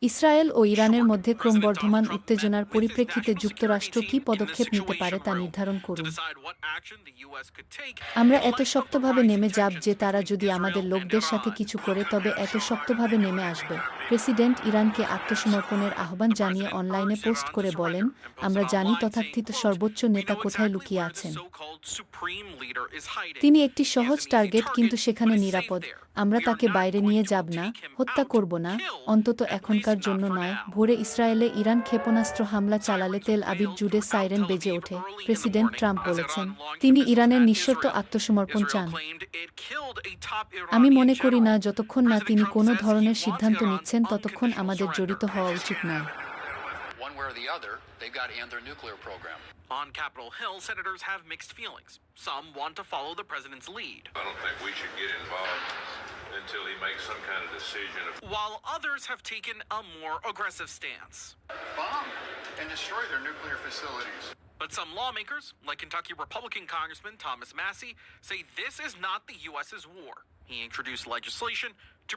Israel ও ইরানের মধ্যে ক্রমবর্ধমান উত্তেজনার পরিপ্রেক্ষিতে যুক্তরাষ্ট্র কী পদক্ষেপ নিতে পারে তা নির্ধারণ করুন। আমরা এত শক্তভাবে নেমে যাব যে তারা যদি আমাদের লোকদের সাথে কিছু করে তবে এত শক্তভাবে নেমে আসবে। প্রেসিডেন্ট ইরানকে আত্মসমর্পণের আহ্বান জানিয়ে অনলাইনে পোস্ট করে বলেন, আমরা জানি তথাকথিত সর্বোচ্চ নেতা কোথায় লুকিয়ে আছেন। তিনি একটি সহজ টার্গেট, কিন্তু সেখানে নিরাপদ। আমরা তাকে বাইরে নিয়ে যাব না, হত্যা করব না, অন্তত এখনকার জন্য নয়। ভোরে ইসরায়েলে ইরান ক্ষেপণাস্ত্র হামলা চালালে তেল আবিব জুড়ে সাইরেন বেজে ওঠে। প্রেসিডেন্ট ট্রাম্প বলেছেন, তিনি ইরানের নিঃশর্ত আত্মসমর্পণ চান। আমি মনে করি না, যতক্ষণ না তিনি কোনো ধরনের সিদ্ধান্ত নিচ্ছেন ততক্ষণ আমাদের জড়িত হওয়া উচিত নয়। One way or the other, they've got to end their nuclear program. On Capitol Hill, senators have mixed feelings. Some want to follow the president's lead, I don't think we should get involved until he makes some kind of decision. while others have taken a more aggressive stance. Bomb and destroy their nuclear facilities. But some lawmakers, like Kentucky Republican Congressman Thomas Massie, say this is not the U.S.'s war. He introduced legislation to